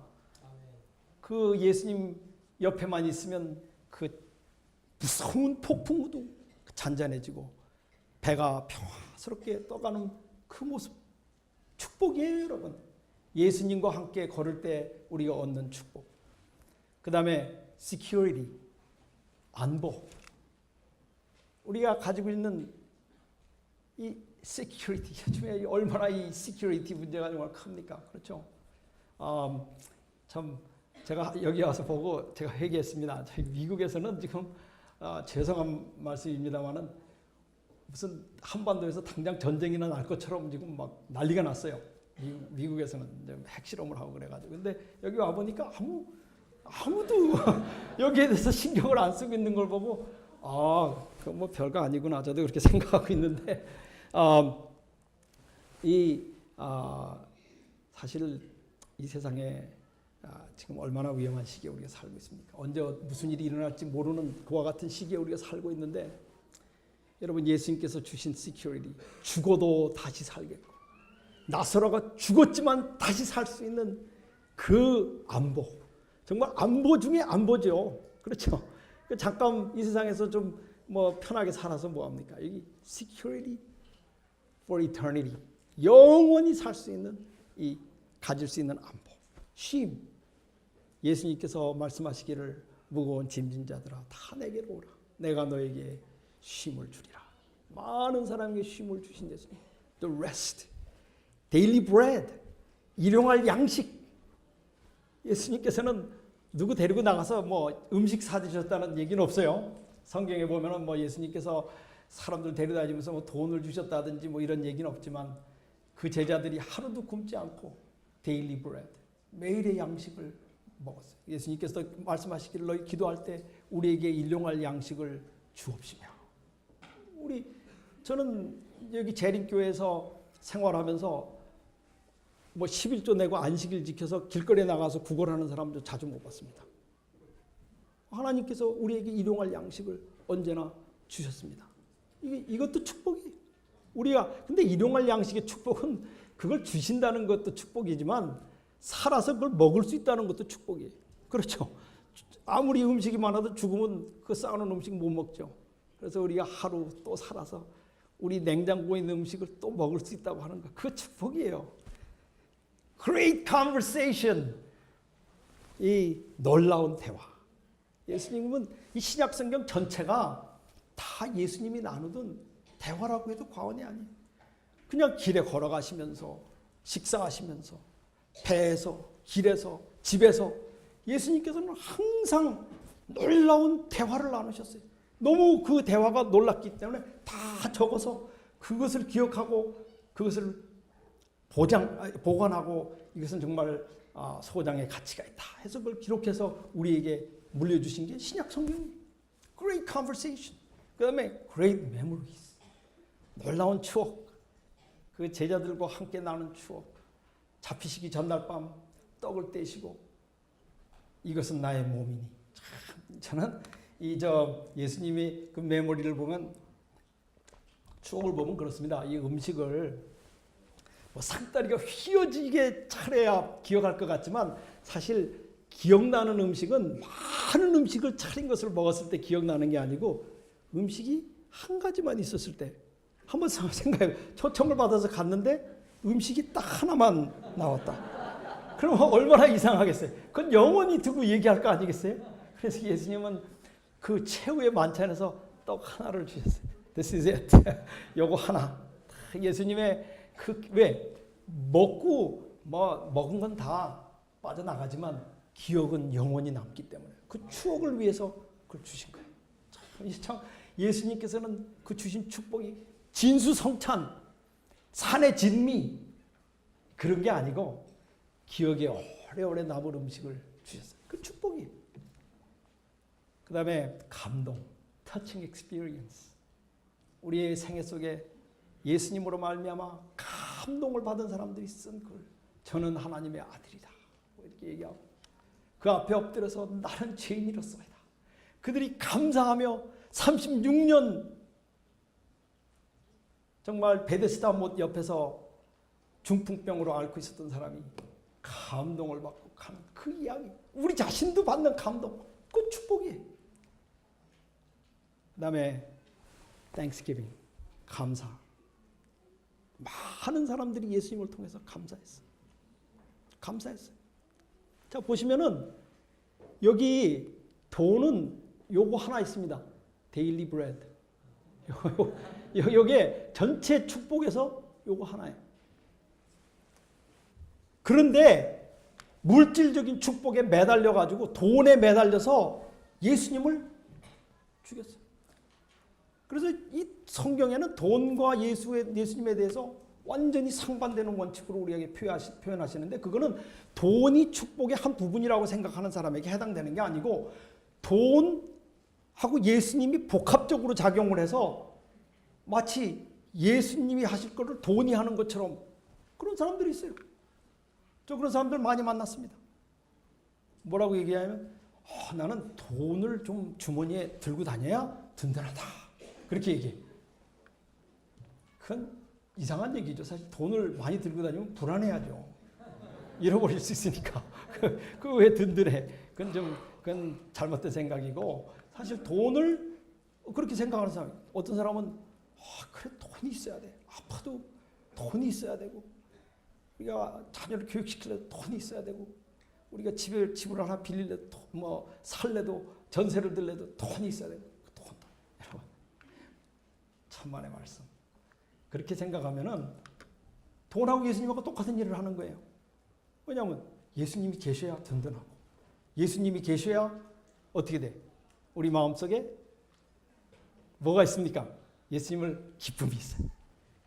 그 예수님 옆에만 있으면 그 무서운 폭풍우도 잔잔해지고 배가 평화스럽게 떠가는 그 모습. 축복이에요, 여러분. 예수님과 함께 걸을 때 우리가 얻는 축복. 그 다음에 security, 안보. 우리가 가지고 있는 이 security, 요즘에 얼마나 이 security 문제가 정말 큽니까? 그렇죠? 참 제가 여기 와서 보고 제가 회개했습니다. 저희 미국에서는 지금 죄송한 말씀입니다만은 무슨 한반도에서 당장 전쟁이나 날 것처럼 지금 막 난리가 났어요. 미국에서는 핵실험을 하고 그래가지고. 근데 여기 와 보니까 아무도 여기에 대해서 신경을 안 쓰고 있는 걸 보고 그건 뭐 별거 아니구나. 저도 그렇게 생각하고 있는데 사실 이 세상에 지금 얼마나 위험한 시기에 우리가 살고 있습니까? 언제 무슨 일이 일어날지 모르는 그와 같은 시기에 우리가 살고 있는데, 여러분, 예수님께서 주신 시큐리티, 죽어도 다시 살겠고 나사로가 죽었지만 다시 살 수 있는 그 안보, 정말 안보 중에 안보죠. 그렇죠? 잠깐 이 세상에서 좀 편하게 살아서 뭐합니까? 여기 security for eternity, 영원히 살 수 있는, 가질 수 있는 안보, 쉼. 예수님께서 말씀하시기를 무거운 짐진 자들아 다 내게로 오라, 내가 너에게 쉼을 주리라. 많은 사람에게 쉼을 주신 예수님. The rest, daily bread, 일용할 양식. 예수님께서는 누구 데리고 나가서 음식 사주셨다는 얘기는 없어요. 성경에 보면은 예수님께서 사람들 데려다니면서 돈을 주셨다든지 이런 얘기는 없지만, 그 제자들이 하루도 굶지 않고 daily bread, 매일의 양식을 먹었어요. 예수님께서 말씀하시기를 너희 기도할 때 우리에게 일용할 양식을 주옵시며. 저는 여기 재림교회에서 생활하면서 11조 내고 안식일 지켜서 길거리에 나가서 구걸하는 사람도 자주 못 봤습니다. 하나님께서 우리에게 일용할 양식을 언제나 주셨습니다. 이것도 축복이에요. 근데 일용할 양식의 축복은 그걸 주신다는 것도 축복이지만, 살아서 그걸 먹을 수 있다는 것도 축복이에요. 그렇죠? 아무리 음식이 많아도 죽으면 그 쌓아놓은 음식 못 먹죠. 그래서 우리가 하루 또 살아서 우리 냉장고에 있는 음식을 또 먹을 수 있다고 하는 거, 그거 축복이에요. Great conversation, 이 놀라운 대화. 예수님은 이 신약 성경 전체가 다 예수님이 나누던 대화라고 해도 과언이 아니에요. 그냥 길에 걸어가시면서, 식사하시면서, 배에서, 길에서, 집에서 예수님께서는 항상 놀라운 대화를 나누셨어요. 너무 그 대화가 놀랍기 때문에 다 적어서 그것을 기억하고 그것을 보관하고, 이것은 정말 소장의 가치가 있다 해서 그걸 기록해서 우리에게 물려주신 게 신약 성경이에요. Great conversation. 그 다음에 great memories, 놀라운 추억. 그 제자들과 함께 나눈 추억. 잡히시기 전날 밤 떡을 떼시고 이것은 나의 몸이니. 참, 저는 예수님이 그 메모리를 보면, 추억을 보면 그렇습니다. 이 음식을 상다리가 휘어지게 차려야 기억할 것 같지만, 사실 기억나는 음식은 많은 음식을 차린 것을 먹었을 때 기억나는 게 아니고, 음식이 한 가지만 있었을 때. 한번 생각해요. 초청을 받아서 갔는데 음식이 딱 하나만 나왔다. 그럼 얼마나 이상하겠어요. 그건 영원히 두고 얘기할 거 아니겠어요? 그래서 예수님은 그 최후의 만찬에서 떡 하나를 주셨어요. This is it. 요거 하나. 예수님의 왜 먹고 먹은 건 다 빠져나가지만 기억은 영원히 남기 때문에 그 추억을 위해서 그걸 주신 거예요. 참 예수님께서는 그 주신 축복이 진수성찬, 산의 진미 그런 게 아니고 기억에 오래오래 남을 음식을 주셨어요. 그 축복이에요. 그 다음에 감동, touching experience. 우리의 생애 속에 예수님으로 말미암아 감동을 받은 사람들이 쓴 글. 저는 하나님의 아들이다. 이렇게 얘기하고 그 앞에 엎드려서 나는 죄인이로소이다. 그들이 감사하며 36년 정말 베데스다 못 옆에서 중풍병으로 앓고 있었던 사람이 감동을 받고 가는 그 이야기. 우리 자신도 받는 감동. 그 축복이에요. 그 다음에 Thanksgiving, 감사. 많은 사람들이 예수님을 통해서 감사했어요. 자, 보시면은 여기 돈은 요거 하나 있습니다. Daily bread. 요게 전체 축복에서 요거 하나예요. 그런데 물질적인 축복에 매달려 가지고 돈에 매달려서 예수님을 죽였어요. 그래서 이 성경에는 돈과 예수님에 대해서 완전히 상반되는 원칙으로 우리에게 표현하시는데, 그거는 돈이 축복의 한 부분이라고 생각하는 사람에게 해당되는 게 아니고, 돈하고 예수님이 복합적으로 작용을 해서 마치 예수님이 하실 거를 돈이 하는 것처럼 그런 사람들이 있어요. 저 그런 사람들 많이 만났습니다. 뭐라고 얘기하면 나는 돈을 좀 주머니에 들고 다녀야 든든하다. 그렇게 얘기해. 그건 이상한 얘기죠. 사실 돈을 많이 들고 다니면 불안해하죠. 잃어버릴 수 있으니까. 그 왜 든든해? 그건 잘못된 생각이고, 사실 돈을 그렇게 생각하는 사람, 어떤 사람은 그래 돈이 있어야 돼. 아파도 돈이 있어야 되고, 우리가 자녀를 교육시키려도 돈이 있어야 되고, 우리가 집을 하나 빌릴래도 뭐 살래도 전세를 들래도 돈이 있어야 되고, 돈. 여러분, 천만의 말씀. 그렇게 생각하면은 돈하고 예수님하고 똑같은 일을 하는 거예요. 왜냐하면 예수님이 계셔야 든든하고, 예수님이 계셔야 어떻게 돼? 우리 마음속에 뭐가 있습니까? 예수님을 기쁨이 있어요.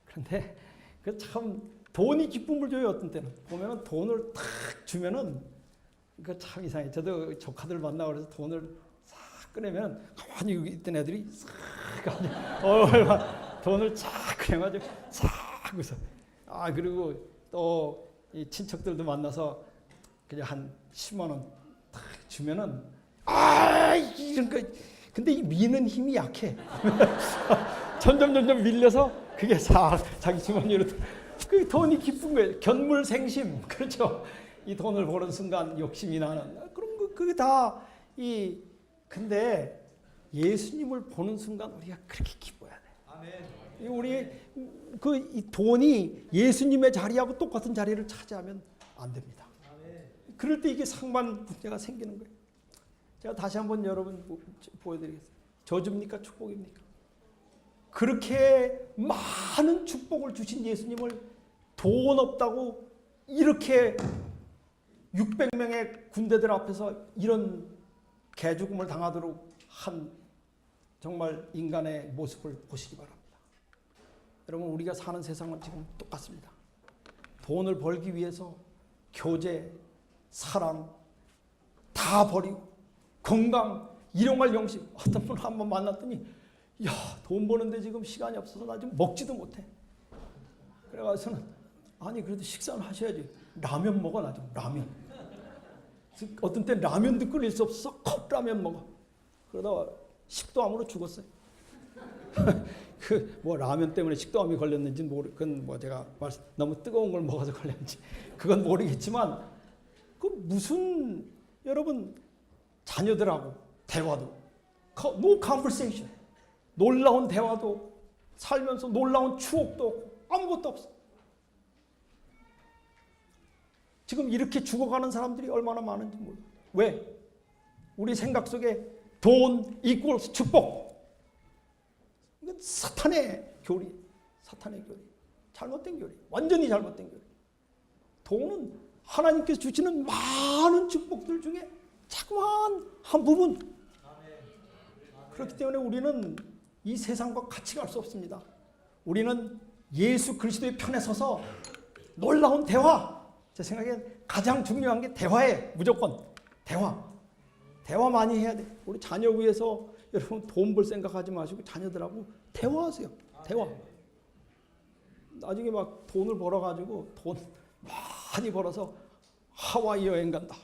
그런데 그 참 돈이 기쁨을 줘요. 어떤 때는 보면은 돈을 탁 주면은 그 참 이상해. 저도 조카들 만나고 그래서 돈을 싹 꺼내면 가만히 있던 애들이 싹 돈을 쫙 그래가지고 싹 웃어. 그리고 또 이 친척들도 만나서 그냥 한 10만 원 딱 주면은 이런 거. 근데 이 미는 힘이 약해. 점점 밀려서 그게 자기 주머니로 그 돈이 기쁜 거예요. 견물생심. 그렇죠. 이 돈을 버는 순간 욕심이 나는 그런 거. 그게 다 근데 예수님을 보는 순간 우리가 그렇게 기뻐야 돼. 아멘. 우리 이 돈이 예수님의 자리하고 똑같은 자리를 차지하면 안 됩니다. 아멘. 그럴 때 이게 상반 문제가 생기는 거예요. 제가 다시 한번 여러분 보여드리겠습니다. 저주입니까? 축복입니까? 그렇게 많은 축복을 주신 예수님을 돈 없다고 이렇게 600명의 군대들 앞에서 이런 개죽음을 당하도록 한 정말 인간의 모습을 보시기 바랍니다. 여러분, 우리가 사는 세상은 지금 똑같습니다. 돈을 벌기 위해서 교제, 사랑 다 버리고 건강, 일용할 영식. 어떤 분 한 번 만났더니 돈 버는데 지금 시간이 없어서 나 지금 먹지도 못해. 그래가지고는 그래도 식사는 하셔야지. 라면 먹어. 나 지금 라면. 어떤 때 라면도 끓일 수 없어서 컵라면 먹어. 그러다가 식도암으로 죽었어요. 라면 때문에 식도암이 걸렸는지 그건 제가 너무 뜨거운 걸 먹어서 걸렸는지 그건 모르겠지만, 여러분 자녀들하고 대화도 no conversation, 놀라운 대화도 살면서 놀라운 추억도 없고 아무것도 없어. 지금 이렇게 죽어가는 사람들이 얼마나 많은지 몰라요. 왜? 우리 생각 속에 돈 equals 축복. 이건 사탄의 교리. 잘못된 교리. 완전히 잘못된 교리. 돈은 하나님께서 주시는 많은 축복들 중에 자그마한 한 부분. 그렇기 때문에 우리는 이 세상과 같이 갈 수 없습니다. 우리는 예수 그리스도의 편에 서서 놀라운 대화. 제 생각엔 가장 중요한 게 대화예요. 무조건 대화 많이 해야 돼. 우리 자녀 위해서 여러분 돈 벌 생각하지 마시고 자녀들하고 대화하세요. 대화. 나중에 막 돈을 벌어가지고 돈 많이 벌어서 하와이 여행 간다.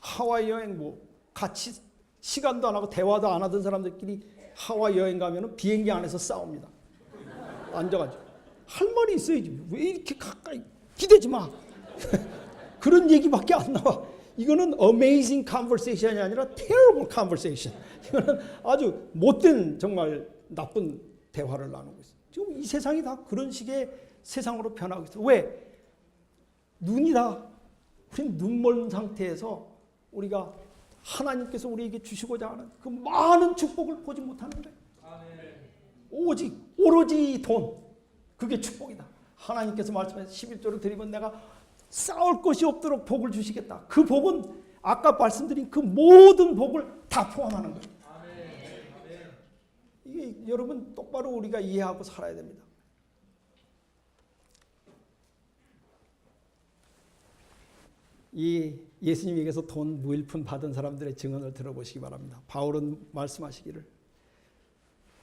하와이 여행 같이 시간도 안 하고 대화도 안 하던 사람들끼리 하와이 여행 가면은 비행기 안에서 싸웁니다. 앉아가지고 할 말이 있어야지. 왜 이렇게 가까이 기대지 마. 그런 얘기밖에 안 나와. 이거는 amazing conversation이 아니라 terrible conversation. 이거는 아주 못된 정말 나쁜 대화를 나누고 있어요. 지금 이 세상이 다 그런 식의 세상으로 변하고 있어요. 왜? 우린 눈 먼 상태에서 우리가 하나님께서 우리에게 주시고자 하는 그 많은 축복을 보지 못하는 거예요. 오로지 돈. 그게 축복이다. 하나님께서 말씀하신 11조를 드리면 내가 싸울 것이 없도록 복을 주시겠다. 그 복은 아까 말씀드린 그 모든 복을 다 포함하는 거예요. 이게 여러분 똑바로 우리가 이해하고 살아야 됩니다. 이 예수님에게서 돈 무일푼 받은 사람들의 증언을 들어보시기 바랍니다. 바울은 말씀하시기를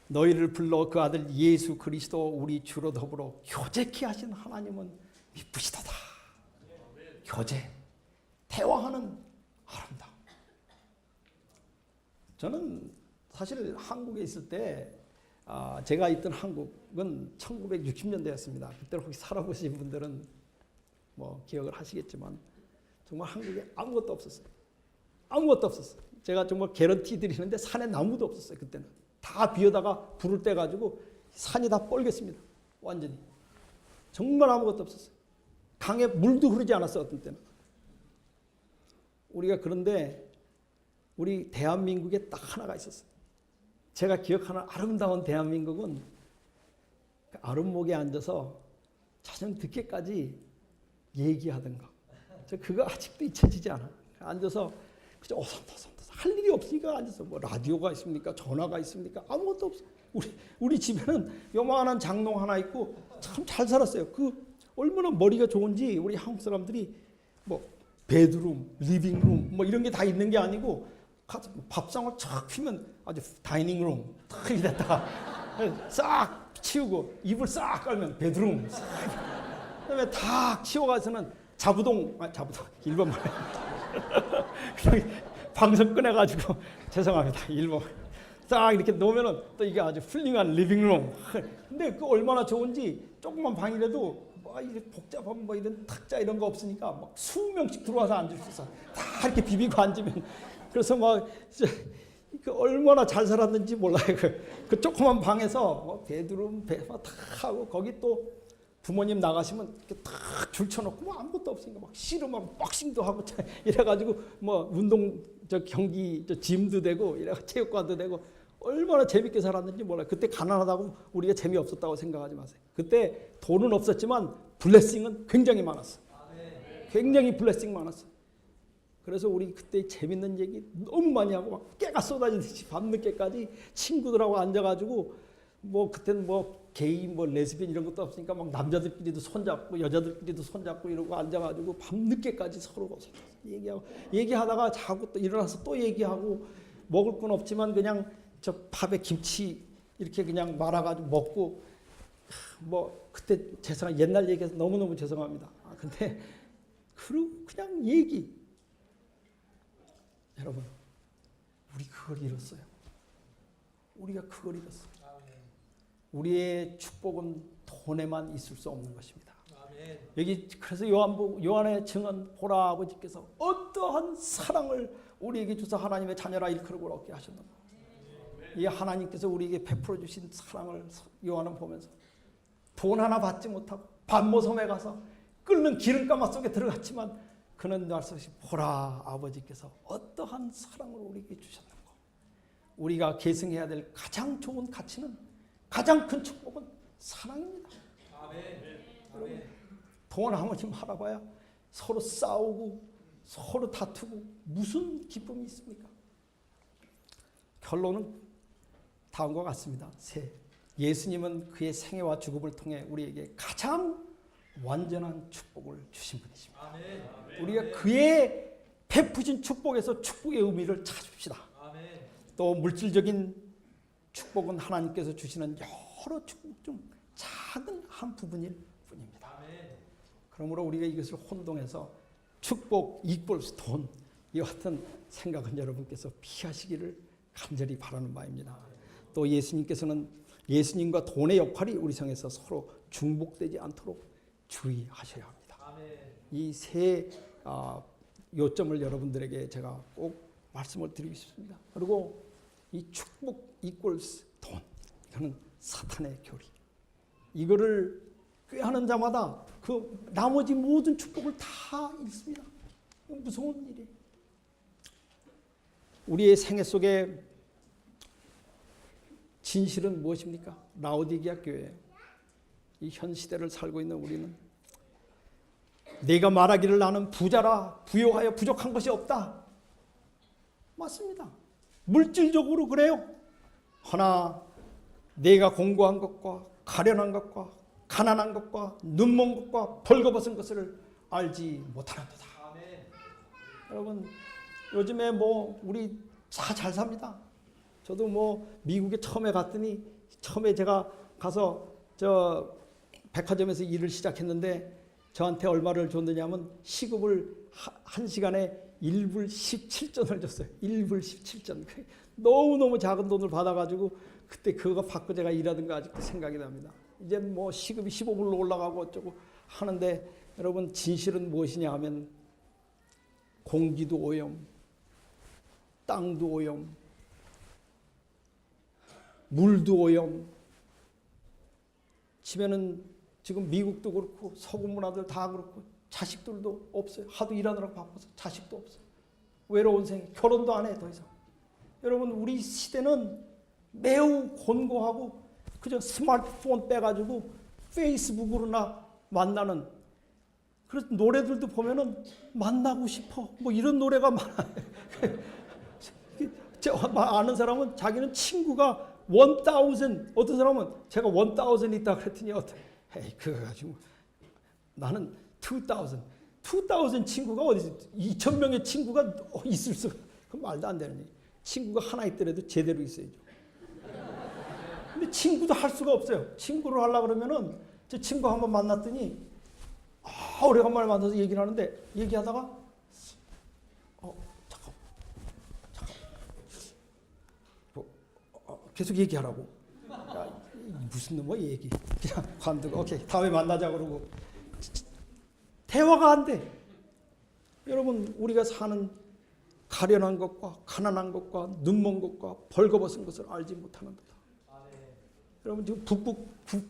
너희를 불러 그 아들 예수 그리스도 우리 주로 더불어 교제케 하신 하나님은 미쁘시도다. 교제, 대화하는 아름다움. 저는 사실 한국에 있을 때 제가 있던 한국은 1960년대였습니다. 그때 혹시 살아보신 분들은 뭐 기억을 하시겠지만 정말 한국에 아무것도 없었어요. 아무것도 없었어요. 제가 정말 개런티 드리는데 산에 나무도 없었어요. 그때는 다 비어다가 불을 떼가지고 산이 다 뻘갰습니다. 완전히 정말 아무것도 없었어요. 강에 물도 흐르지 않았어요. 어떤 때는. 우리가 그런데 우리 대한민국에 딱 하나가 있었어요. 제가 기억하는 아름다운 대한민국은 그 아름목에 앉아서 저녁 늦게까지 얘기하던 거. 저 그거 아직도 잊혀지지 않아. 앉아서 그저 어선터선터 할 일이 없으니까 앉아서 뭐 라디오가 있습니까? 전화가 있습니까? 아무것도 없어. 우리 집에는 요만한 장롱 하나 있고 참 잘 살았어요. 그 얼마나 머리가 좋은지 우리 한국 사람들이 뭐 베드룸, 리빙룸 뭐 이런 게 다 있는 게 아니고 밥상을 쫙 피면 아주 다이닝룸 탁 이랬다가 싹 치우고 이불 싹 깔면 베드룸 싹 그다음에 탁 치워가서는 자부동 일본 말 방석 꺼내가지고 죄송합니다 일본 싹 이렇게 놓으면은 또 이게 아주 훌륭한 리빙룸. 근데 그 얼마나 좋은지 조그만 방이라도 뭐 이렇게 복잡한 뭐 이런 탁자 이런 거 없으니까 막 20명씩 들어와서 앉을 수 있어. 다 이렇게 비비고 앉으면 그래서 막 그 얼마나 잘 살았는지 몰라요. 그 조그만 방에서 뭐 베드룸 다 하고 거기 또 부모님 나가시면 이렇게 탁 줄쳐놓고 뭐 아무것도 없으니까 막 씨름하고 박싱도 하고 이래가지고 뭐 운동 경기 짐도 되고 이래가 체육관도 되고 얼마나 재밌게 살았는지 몰라요. 그때 가난하다고 우리가 재미없었다고 생각하지 마세요. 그때 돈은 없었지만 블레싱은 굉장히 많았어요. 굉장히 블레싱 많았어요. 그래서 우리 그때 재밌는 얘기 너무 많이 하고 막 깨가 쏟아지듯이 밤늦게까지 친구들하고 앉아가지고 뭐 그때는 뭐 게이 뭐 레즈비언 이런 것도 없으니까 막 남자들끼리도 손잡고 여자들끼리도 손잡고 이러고 앉아가지고 밤늦게까지 서로 얘기하다가 자고 또 일어나서 또 얘기하고 먹을 건 없지만 그냥 저 밥에 김치 이렇게 그냥 말아가지고 먹고 뭐 그때 죄송합니다. 옛날 얘기해서 너무너무 죄송합니다. 근데 그리고 그냥 얘기. 여러분 우리 그걸 잃었어요. 우리가 그걸 잃었어요. 우리의 축복은 돈에만 있을 수 없는 것입니다. 여기 그래서 요한의 증언 보라 아버지께서 어떠한 사랑을 우리에게 주사 하나님의 자녀라 일컬음을 얻게 하셨는가. 이 하나님께서 우리에게 베풀어 주신 사랑을 요한은 보면서 돈 하나 받지 못하고 반모섬에 가서 끓는 기름가마 속에 들어갔지만 그는 말씀하시 보라 아버지께서 어떠한 사랑을 우리에게 주셨는가. 우리가 계승해야 될 가장 좋은 가치는 가장 큰 축복은 사랑입니다. 아멘. 돈 아무리 많아봐야 서로 싸우고 서로 다투고 무슨 기쁨이 있습니까? 결론은 다음과 같습니다. 예수님은 그의 생애와 죽음을 통해 우리에게 가장 완전한 축복을 주신 분이십니다. 아멘. 우리가 그의 베푸신 축복에서 축복의 의미를 찾읍시다. 아멘. 또 물질적인 축복은 하나님께서 주시는 여러 축복 중 작은 한 부분일 뿐입니다. 아멘. 그러므로 우리가 이것을 혼동해서 축복 이퀄스 돈 이와 같은 생각은 여러분께서 피하시기를 간절히 바라는 바입니다. 또 예수님과 돈의 역할이 우리 성에서 서로 중복되지 않도록 주의하셔야 합니다. 이 세 요점을 여러분들에게 제가 꼭 말씀을 드리고 싶습니다. 그리고 이 축복 이퀄스 돈, 이거는 사탄의 교리. 이거를 꾀하는 자마다 그 나머지 모든 축복을 다 잃습니다. 무서운 일이에요. 우리의 생애 속에 진실은 무엇입니까? 라오디게아 교회예요. 이 현 시대를 살고 있는 우리는 내가 말하기를 나는 부자라 부요하여 부족한 것이 없다. 맞습니다. 물질적으로 그래요. 허나 내가 공고한 것과 가련한 것과 가난한 것과 눈먼 것과 벌거벗은 것을 알지 못하는도다. 여러분 요즘에 뭐 우리 다 잘 삽니다. 저도 뭐 미국에 처음에 갔더니 처음에 제가 가서 저 백화점에서 일을 시작했는데 저한테 얼마를 줬느냐면 시급을 한 시간에 1불 17전을 줬어요. 1불 17전. 너무너무 작은 돈을 받아가지고 그때 그거 받고 제가 일하던 거 아직도 생각이 납니다. 이제 뭐 시급이 15불로 올라가고 어쩌고 하는데 여러분 진실은 무엇이냐 하면 공기도 오염, 땅도 오염, 물도 오염. 집에는 지금 미국도 그렇고 서구 문화들 다 그렇고 자식들도 없어요. 하도 일하느라고 바빠서 자식도 없어요. 외로운 생, 결혼도 안 해 더 이상. 여러분 우리 시대는 매우 곤고하고 그저 스마트폰 빼가지고 페이스북으로나 만나는 그래서 노래들도 보면은 만나고 싶어 뭐 이런 노래가 많아요. 저 아는 사람은 자기는 친구가 1000 어떤 사람은 제가 1000 있다 그랬더니 에이 그거 가지고 나는 2000 친구가 어디 있어? 2000명의 친구가 있을 수가 그 말도 안 되는 얘기. 친구가 하나 있더라도 제대로 있어야죠. 근데 친구도 할 수가 없어요. 친구를 하려고 그러면은 제 친구 한번 만났더니 오래간만에 만나서 얘기를 하는데 얘기하다가 잠깐 계속 얘기하라고. 야, 무슨 놈의 얘기. 그냥 관두고 오케이 다음에 만나자 그러고 대화가 안 돼. 여러분 우리가 사는 가련한 것과 가난한 것과 눈먼 것과 벌거벗은 것을 알지 못하는 거다. 여러분 지금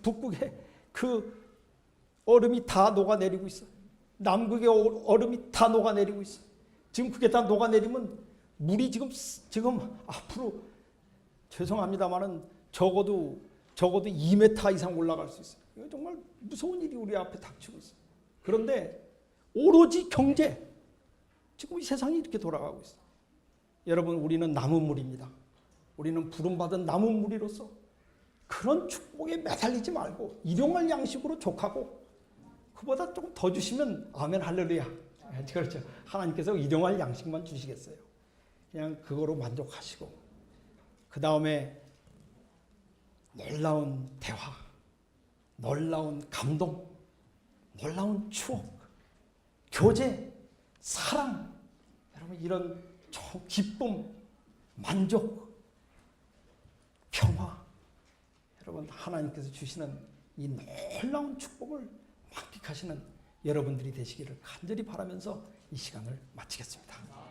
북극에 그 얼음이 다 녹아내리고 있어. 남극의 얼음이 다 녹아내리고 있어. 지금 그게 다 녹아내리면 물이 지금 앞으로 죄송합니다만은 적어도 2m 이상 올라갈 수 있어요. 이거 정말 무서운 일이 우리 앞에 닥치고 있어요. 그런데 오로지 경제. 지금 이 세상이 이렇게 돌아가고 있어요. 여러분 우리는 남은 물입니다. 우리는 부름받은 남은 물이로서 그런 축복에 매달리지 말고 일용할 양식으로 족하고 그보다 조금 더 주시면 아멘 할렐루야. 그렇죠. 하나님께서 일용할 양식만 주시겠어요. 그냥 그거로 만족하시고 그 다음에 놀라운 대화, 놀라운 감동, 놀라운 추억, 교제, 사랑, 여러분 이런 기쁨, 만족, 평화, 여러분 하나님께서 주시는 이 놀라운 축복을 만끽하시는 여러분들이 되시기를 간절히 바라면서 이 시간을 마치겠습니다.